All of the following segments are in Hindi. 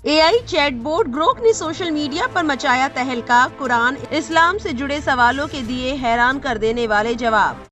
एआई चैटबॉट ग्रोक ने सोशल मीडिया पर मचाया तहलका, कुरान इस्लाम से जुड़े सवालों के दिए हैरान कर देने वाले जवाब।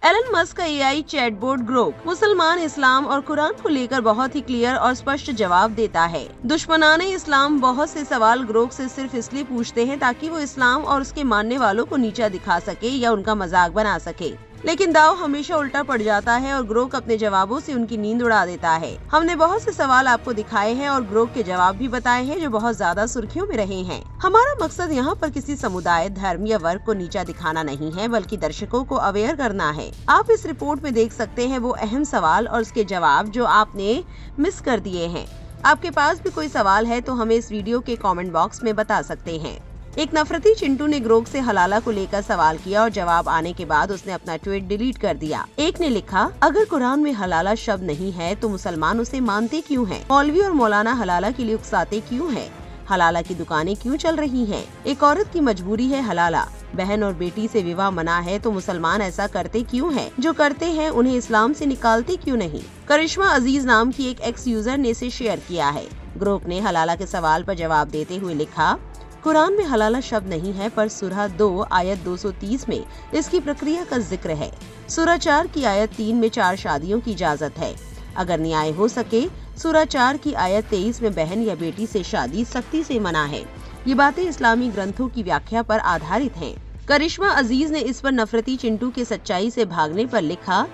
एलन मस्क का एआई चैटबॉट ग्रोक मुसलमान, इस्लाम और कुरान को लेकर बहुत ही क्लियर और स्पष्ट जवाब देता है। दुश्मनाने इस्लाम बहुत से सवाल ग्रोक से सिर्फ इसलिए पूछते हैं ताकि वो इस्लाम और उसके मानने वालों को नीचा दिखा सके या उनका मजाक बना सके, लेकिन दाव हमेशा उल्टा पड़ जाता है और ग्रोक अपने जवाबों से उनकी नींद उड़ा देता है। हमने बहुत से सवाल आपको दिखाए हैं और ग्रोक के जवाब भी बताए हैं जो बहुत ज्यादा सुर्खियों में रहे हैं। हमारा मकसद यहाँ पर किसी समुदाय, धर्म या वर्ग को नीचा दिखाना नहीं है, बल्कि दर्शकों को अवेयर करना है। आप इस रिपोर्ट में देख सकते हैं वो अहम सवाल और उसके जवाब जो आपने मिस कर दिए हैं। आपके पास भी कोई सवाल है तो हमें इस वीडियो के कमेंट बॉक्स में बता सकते हैं। एक नफरती चिंटू ने ग्रोक से हलाला को लेकर सवाल किया और जवाब आने के बाद उसने अपना ट्वीट डिलीट कर दिया। एक ने लिखा, अगर कुरान में हलाला शब्द नहीं है तो मुसलमान उसे मानते क्यों हैं? मौलवी और मौलाना हलाला के लिए उकसाते क्यों हैं? हलाला की दुकानें क्यों चल रही हैं? एक औरत की मजबूरी है हलाला। बहन और बेटी से विवाह मना है तो मुसलमान ऐसा करते क्यों हैं? जो करते हैं उन्हें इस्लाम से निकालते क्यों नहीं? करिश्मा अजीज नाम की एक एक्स यूजर ने इसे शेयर किया है। ग्रोक ने हलाला के सवाल पर जवाब देते हुए लिखा, कुरान में हलाला शब्द नहीं है, पर सूरह 2 आयत 230 में इसकी प्रक्रिया का जिक्र है। सूरह 4 की आयत 3 में 4 शादियों की इजाजत है। अगर न्याय हो सके, सूरह 4 की आयत 23 में बहन या बेटी से शादी सख्ती से मना है। ये बातें इस्लामी ग्रंथों की व्याख्या पर आधारित हैं। करिश्मा अजीज ने इस पर नफरती चिंटू के सच्चाई से भागने पर लिखा,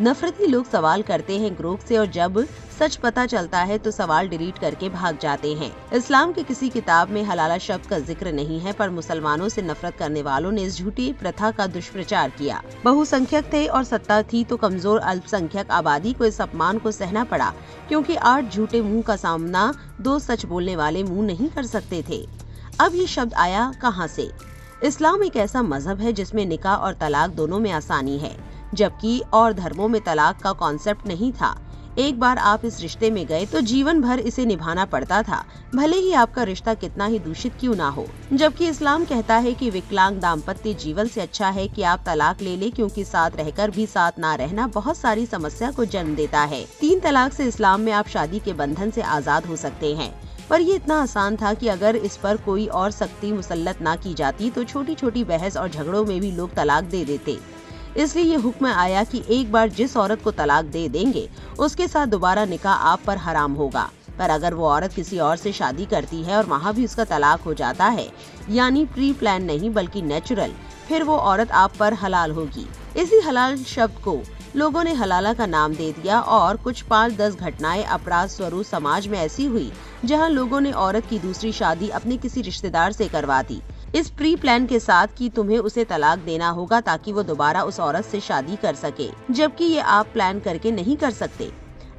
नफरती लोग सवाल करते हैं ग्रोक से और जब सच पता चलता है तो सवाल डिलीट करके भाग जाते हैं। इस्लाम की किसी किताब में हलाला शब्द का जिक्र नहीं है, पर मुसलमानों से नफरत करने वालों ने इस झूठी प्रथा का दुष्प्रचार किया। बहुसंख्यक थे और सत्ता थी तो कमजोर अल्पसंख्यक आबादी को इस अपमान को सहना पड़ा, क्योंकि 8 झूठे मुंह का सामना 2 सच बोलने वाले मुंह नहीं कर सकते थे। अब ये शब्द आया कहाँ से? इस्लाम एक ऐसा मजहब है जिसमें निकाह और तलाक दोनों में आसानी है, जबकि और धर्मों में तलाक का कॉन्सेप्ट नहीं था। एक बार आप इस रिश्ते में गए तो जीवन भर इसे निभाना पड़ता था, भले ही आपका रिश्ता कितना ही दूषित क्यों ना हो। जबकि इस्लाम कहता है कि विकलांग दाम्पत्य जीवन से अच्छा है कि आप तलाक ले ले, क्योंकि साथ रहकर भी साथ ना रहना बहुत सारी समस्या को जन्म देता है। 3 तलाक से इस्लाम में आप शादी के बंधन से आजाद हो सकते हैं, पर ये इतना आसान था कि अगर इस पर कोई और सख्ती मुसल्लत ना की जाती तो छोटी छोटी बहस और झगड़ों में भी लोग तलाक दे देते। इसलिए ये हुक्म आया कि एक बार जिस औरत को तलाक दे देंगे उसके साथ दोबारा निकाह आप पर हराम होगा। पर अगर वो औरत किसी और से शादी करती है और वहाँ भी उसका तलाक हो जाता है, यानी प्री प्लान नहीं बल्कि नेचुरल, फिर वो औरत आप पर हलाल होगी। इसी हलाल शब्द को लोगों ने हलाला का नाम दे दिया और कुछ 5-10 घटनाएं अपराध स्वरूप समाज में ऐसी हुई जहां लोगों ने औरत की दूसरी शादी अपने किसी रिश्तेदार से करवा दी, इस प्री प्लान के साथ कि तुम्हें उसे तलाक देना होगा ताकि वो दोबारा उस औरत से शादी कर सके, जबकि ये आप प्लान करके नहीं कर सकते।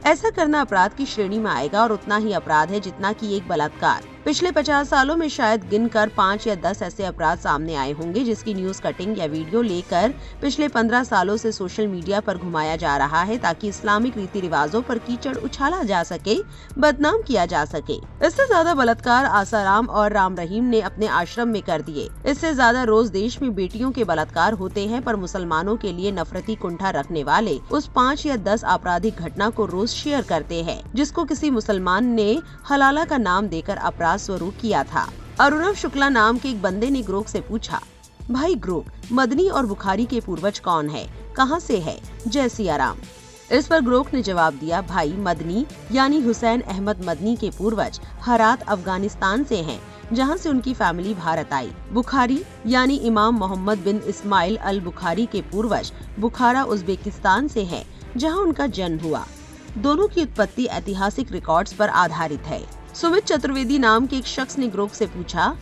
ऐसा करना अपराध की श्रेणी में आएगा और उतना ही अपराध है जितना कि एक बलात्कार। पिछले 50 सालों में शायद गिनकर 5 या 10 ऐसे अपराध सामने आए होंगे जिसकी न्यूज कटिंग या वीडियो लेकर पिछले 15 सालों से सोशल मीडिया पर घुमाया जा रहा है ताकि इस्लामिक रीति रिवाजों पर कीचड़ उछाला जा सके, बदनाम किया जा सके। इससे ज्यादा बलात्कार आसाराम और राम रहीम ने अपने आश्रम में कर दिए। इससे ज्यादा रोज देश में बेटियों के बलात्कार होते हैं, पर मुसलमानों के लिए नफरती कुंठा रखने वाले उस 5 या 10 आपराधिक घटना को रोज शेयर करते हैं जिसको किसी मुसलमान ने हलाला का नाम देकर अपराध स्वरूप किया था। अरुणव शुक्ला नाम के एक बंदे ने ग्रोक से पूछा, भाई ग्रोक, मदनी और बुखारी के पूर्वज कौन है, कहाँ से है? जय सिया राम। इस पर ग्रोक ने जवाब दिया, भाई मदनी यानी हुसैन अहमद मदनी के पूर्वज हरात अफगानिस्तान से हैं, जहां से उनकी फैमिली भारत आई। बुखारी यानी इमाम मोहम्मद बिन इस्माइल अल बुखारी के पूर्वज बुखारा उज्बेकिस्तान से हैं, जहां उनका जन्म हुआ। दोनों की उत्पत्ति ऐतिहासिक रिकॉर्ड्स पर आधारित है। सुमित चतुर्वेदी नाम के एक शख्स ने ग्रोक से पूछा,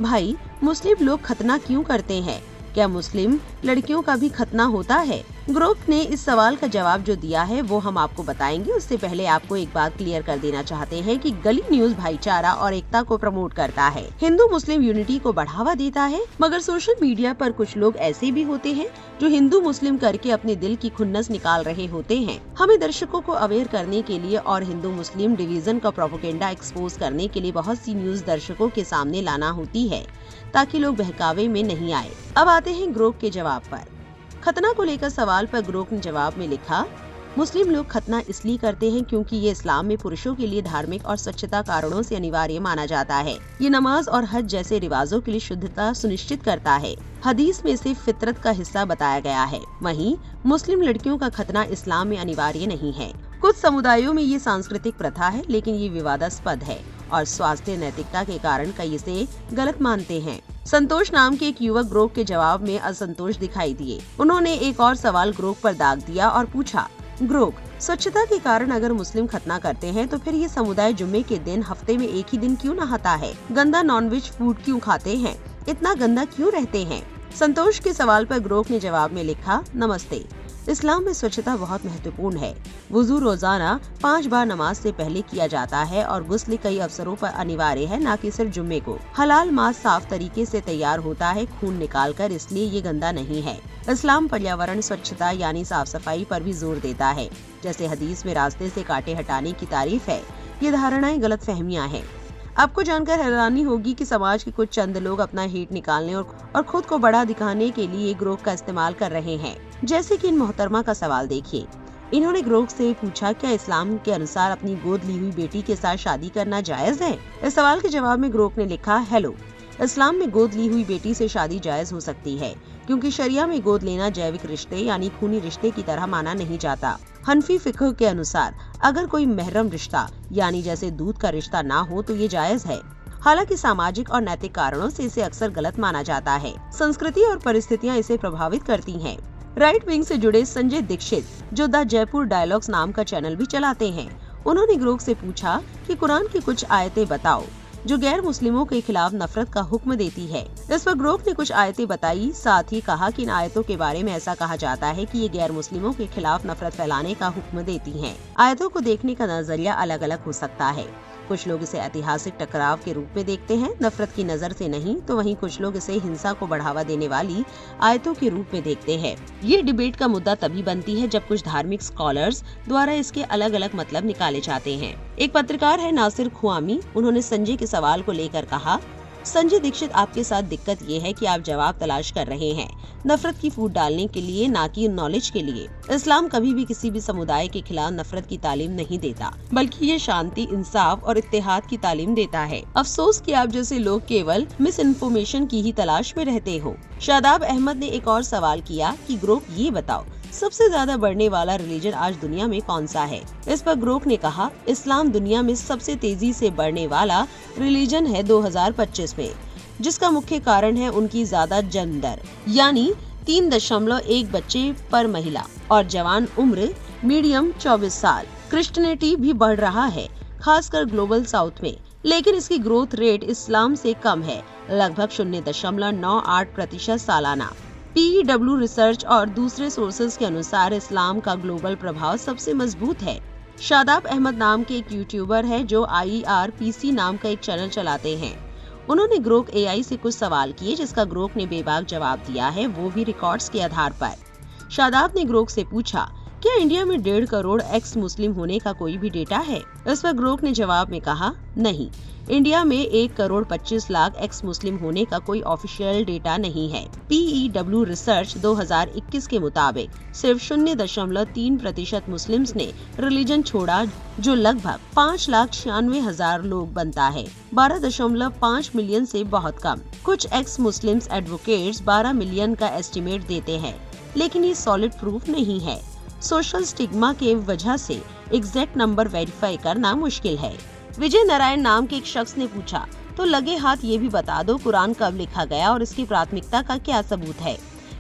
भाई मुस्लिम लोग खतना क्यों करते हैं? क्या मुस्लिम लड़कियों का भी खतना होता है? ग्रोक ने इस सवाल का जवाब जो दिया है वो हम आपको बताएंगे। उससे पहले आपको एक बात क्लियर कर देना चाहते हैं कि गली न्यूज भाईचारा और एकता को प्रमोट करता है, हिंदू मुस्लिम यूनिटी को बढ़ावा देता है, मगर सोशल मीडिया पर कुछ लोग ऐसे भी होते हैं जो हिंदू मुस्लिम करके अपने दिल की खुन्नस निकाल रहे होते हैं। हमें दर्शकों को अवेयर करने के लिए और हिंदू मुस्लिम डिवीजन का प्रोपेगेंडा एक्सपोज करने के लिए बहुत सी न्यूज दर्शकों के सामने लाना होती है ताकि लोग बहकावे में नहीं आए। अब आते हैं ग्रोक के जवाब पर। खतना को लेकर सवाल पर ग्रोक ने जवाब में लिखा, मुस्लिम लोग खतना इसलिए करते हैं क्योंकि ये इस्लाम में पुरुषों के लिए धार्मिक और स्वच्छता कारणों से अनिवार्य माना जाता है। ये नमाज और हज जैसे रिवाजों के लिए शुद्धता सुनिश्चित करता है। हदीस में इसे फितरत का हिस्सा बताया गया है। वहीं मुस्लिम लड़कियों का खतना इस्लाम में अनिवार्य नहीं है। कुछ समुदायों में ये सांस्कृतिक प्रथा है, लेकिन ये विवादास्पद है और स्वास्थ्य नैतिकता के कारण कई इसे गलत मानते हैं। संतोष नाम के एक युवक ग्रोक के जवाब में असंतोष दिखाई दिए। उन्होंने एक और सवाल ग्रोक पर दाग दिया और पूछा, ग्रोक, स्वच्छता के कारण अगर मुस्लिम खतना करते हैं तो फिर ये समुदाय जुम्मे के दिन हफ्ते में एक ही दिन क्यों नहाता है? गंदा नॉनवेज फूड क्यों खाते हैं? इतना गंदा क्यों रहते हैं? संतोष के सवाल पर ग्रोक ने जवाब में लिखा, नमस्ते, इस्लाम में स्वच्छता बहुत महत्वपूर्ण है। वुजू रोजाना 5 बार नमाज से पहले किया जाता है और गुस्ल कई अवसरों पर अनिवार्य है, न कि सिर्फ जुम्मे को। हलाल मांस साफ तरीके से तैयार होता है खून निकालकर, इसलिए ये गंदा नहीं है। इस्लाम पर्यावरण स्वच्छता यानी साफ सफाई पर भी जोर देता है। जैसे हदीस में रास्ते से कांटे हटाने की तारीफ है। ये धारणाएं गलत फहमियाँ हैं। आपको जानकर हैरानी होगी कि समाज के कुछ चंद लोग अपना हेट निकालने और खुद को बड़ा दिखाने के लिए ग्रोक का इस्तेमाल कर रहे हैं। जैसे कि इन मोहतरमा का सवाल देखिए। इन्होंने ग्रोक से पूछा, क्या इस्लाम के अनुसार अपनी गोद ली हुई बेटी के साथ शादी करना जायज है? इस सवाल के जवाब में ग्रोक ने लिखा, हेलो, इस्लाम में गोद ली हुई बेटी से शादी जायज हो सकती है क्योंकि शरिया में गोद लेना जैविक रिश्ते यानी खूनी रिश्ते की तरह माना नहीं जाता। हनफी फिक्ह के अनुसार अगर कोई महरम रिश्ता यानी जैसे दूध का रिश्ता ना हो तो ये जायज है। हालांकि सामाजिक और नैतिक कारणों से इसे अक्सर गलत माना जाता है। संस्कृति और परिस्थितियां इसे प्रभावित करती हैं। राइट विंग से जुड़े संजय दीक्षित, जो द जयपुर डायलॉग्स नाम का चैनल भी चलाते हैं, उन्होंने ग्रोक से पूछा कि कुरान की कुछ आयतें बताओ जो गैर मुस्लिमों के खिलाफ नफरत का हुक्म देती है। इस पर ग्रोक ने कुछ आयतें बताई, साथ ही कहा कि इन आयतों के बारे में ऐसा कहा जाता है कि ये गैर मुस्लिमों के खिलाफ नफरत फैलाने का हुक्म देती हैं। आयतों को देखने का नजरिया अलग अलग हो सकता है। कुछ लोग इसे ऐतिहासिक टकराव के रूप में देखते हैं, नफरत की नजर से नहीं, तो वहीं कुछ लोग इसे हिंसा को बढ़ावा देने वाली आयतों के रूप में देखते हैं। ये डिबेट का मुद्दा तभी बनती है जब कुछ धार्मिक स्कॉलर्स द्वारा इसके अलग अलग मतलब निकाले जाते हैं। एक पत्रकार है नासिर खुआमी, उन्होंने संजय के सवाल को लेकर कहा, संजय दीक्षित, आपके साथ दिक्कत ये है कि आप जवाब तलाश कर रहे हैं नफरत की फूट डालने के लिए, ना कि नॉलेज के लिए। इस्लाम कभी भी किसी भी समुदाय के खिलाफ नफरत की तालीम नहीं देता, बल्कि ये शांति, इंसाफ और इत्तेहाद की तालीम देता है। अफसोस कि आप जैसे लोग केवल मिस इन्फॉर्मेशन की ही तलाश में रहते हो। शादाब अहमद ने एक और सवाल किया कि ग्रोक, ये बताओ सबसे ज्यादा बढ़ने वाला रिलीजन आज दुनिया में कौन सा है? इस पर ग्रोक ने कहा, इस्लाम दुनिया में सबसे तेजी से बढ़ने वाला रिलीजन है 2025 में, जिसका मुख्य कारण है उनकी ज्यादा जन्म दर, यानी 3.1 बच्चे पर महिला, और जवान उम्र मीडियम 24 साल। क्रिश्चियनिटी भी बढ़ रहा है, खासकर ग्लोबल साउथ में, लेकिन इसकी ग्रोथ रेट इस्लाम से कम है, लगभग 0.98% सालाना। PEW रिसर्च और दूसरे सोर्सेज के अनुसार इस्लाम का ग्लोबल प्रभाव सबसे मजबूत है। शादाब अहमद नाम के एक यूट्यूबर है जो IERPC नाम का एक चैनल चलाते हैं। उन्होंने ग्रोक AI से कुछ सवाल किए, जिसका ग्रोक ने बेबाक जवाब दिया है, वो भी रिकॉर्ड्स के आधार पर। शादाब ने ग्रोक से पूछा, क्या इंडिया में 1.5 करोड़ एक्स मुस्लिम होने का कोई भी डेटा है? इस पर ग्रोक ने जवाब में कहा, नहीं, इंडिया में 1 करोड़ 25 लाख एक्स मुस्लिम होने का कोई ऑफिशियल डेटा नहीं है। PEW रिसर्च 2021 के मुताबिक सिर्फ 0.3% मुस्लिम्स ने रिलीजन छोड़ा, जो लगभग 5,96,000 लोग बनता है, 12.5 मिलियन से बहुत कम। कुछ एक्स मुस्लिम्स एडवोकेट्स 12 मिलियन का एस्टिमेट देते हैं, लेकिन ये सॉलिड प्रूफ नहीं है। सोशल स्टिग्मा के वजह से एग्जैक्ट नंबर वेरीफाई करना मुश्किल है। विजय नारायण नाम के एक शख्स ने पूछा, तो लगे हाथ ये भी बता दो कुरान कब लिखा गया और इसकी प्राथमिकता का क्या सबूत है?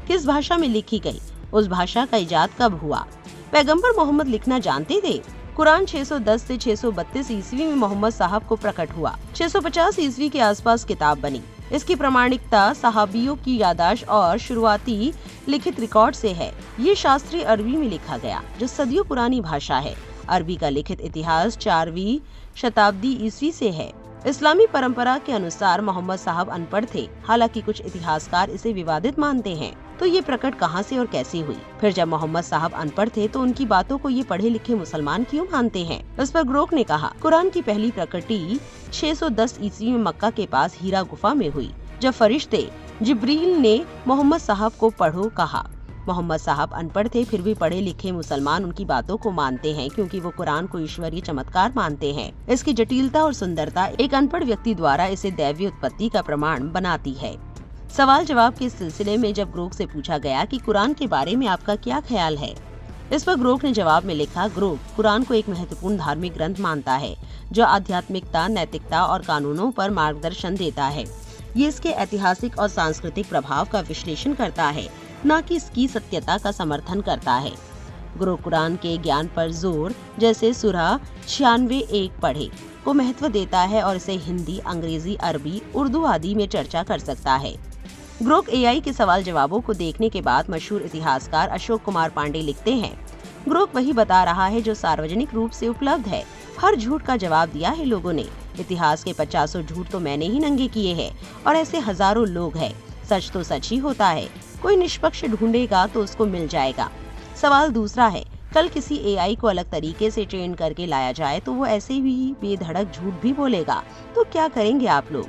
किस भाषा में लिखी गई? उस भाषा का इजाद कब हुआ? पैगंबर मोहम्मद लिखना जानते थे? कुरान 610 से 632 ईस्वी में मोहम्मद साहब को प्रकट हुआ। 650 ईस्वी के आसपास किताब बनी। इसकी प्रामाणिकता सहाबियों की यादाश्त और शुरुआती लिखित रिकॉर्ड से है। ये शास्त्रीय अरबी में लिखा गया, जो सदियों पुरानी भाषा है। अरबी का लिखित इतिहास 4वीं शताब्दी ईस्वी से है। इस्लामी परंपरा के अनुसार मोहम्मद साहब अनपढ़ थे, हालांकि कुछ इतिहासकार इसे विवादित मानते हैं। तो ये प्रकट कहां से और कैसे हुई? फिर जब मोहम्मद साहब अनपढ़ थे तो उनकी बातों को ये पढ़े लिखे मुसलमान क्यों मानते हैं? इस पर ग्रोक ने कहा, कुरान की पहली प्रकटी 610 ईस्वी में मक्का के पास हीरा गुफा में हुई, जब फरिश्ते जिब्रील ने मोहम्मद साहब को पढ़ो कहा। मोहम्मद साहब अनपढ़ थे, फिर भी पढ़े लिखे मुसलमान उनकी बातों को मानते हैं क्योंकि वो कुरान को ईश्वरीय चमत्कार मानते हैं। इसकी जटिलता और सुंदरता एक अनपढ़ व्यक्ति द्वारा इसे दैवीय उत्पत्ति का प्रमाण बनाती है। सवाल जवाब के सिलसिले में जब ग्रोक से पूछा गया कि कुरान के बारे में आपका क्या ख्याल है, इस पर ग्रोक ने जवाब में लिखा, ग्रोक कुरान को एक महत्वपूर्ण धार्मिक ग्रंथ मानता है जो आध्यात्मिकता, नैतिकता और कानूनों पर मार्गदर्शन देता है। ये इसके ऐतिहासिक और सांस्कृतिक प्रभाव का विश्लेषण करता है, न कि इसकी सत्यता का समर्थन करता है। ग्रोक कुरान के ज्ञान पर जोर, जैसे सूरह 96:1 पढ़े को महत्व देता है और इसे हिंदी, अंग्रेजी, अरबी, उर्दू आदि में चर्चा कर सकता है। ग्रोक एआई के सवाल जवाबों को देखने के बाद मशहूर इतिहासकार अशोक कुमार पांडे लिखते हैं, ग्रोक वही बता रहा है जो सार्वजनिक रूप से उपलब्ध है। हर झूठ का जवाब दिया है लोगों ने। इतिहास के 50 झूठ तो मैंने ही नंगे किए हैं और ऐसे हजारों लोग हैं। सच तो सच ही होता है, कोई निष्पक्ष ढूंढेगा तो उसको मिल जाएगा। सवाल दूसरा है, कल किसी एआई को अलग तरीके से ट्रेन करके लाया जाए तो वो ऐसे भी बेधड़क झूठ भी बोलेगा, तो क्या करेंगे आप लोग?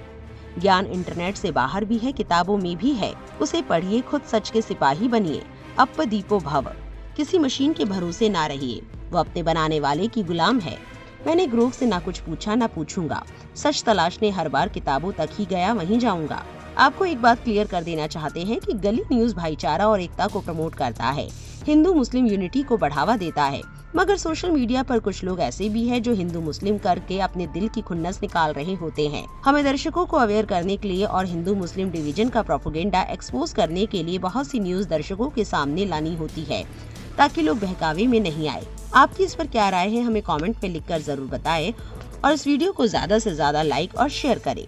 ज्ञान इंटरनेट से बाहर भी है, किताबों में भी है। उसे पढ़िए, खुद सच के सिपाही बनिए। अप दीपो भव। किसी मशीन के भरोसे ना रहिए, वो अपने बनाने वाले की गुलाम है। मैंने ग्रोक से ना कुछ पूछा ना पूछूंगा। सच तलाशने हर बार किताबों तक ही गया, वहीं जाऊंगा। आपको एक बात क्लियर कर देना चाहते हैं कि गली न्यूज भाईचारा और एकता को प्रमोट करता है, हिंदू मुस्लिम यूनिटी को बढ़ावा देता है। मगर सोशल मीडिया पर कुछ लोग ऐसे भी हैं जो हिंदू मुस्लिम करके अपने दिल की खुन्नस निकाल रहे होते हैं। हमें दर्शकों को अवेयर करने के लिए और हिंदू मुस्लिम डिवीजन का प्रोपेगेंडा एक्सपोज करने के लिए बहुत सी न्यूज दर्शकों के सामने लानी होती है ताकि लोग बहकावे में नहीं आए। आपकी इस पर क्या राय है, हमें कमेंट में लिखकर जरूर बताएं और इस वीडियो को ज्यादा से ज्यादा लाइक और शेयर करें।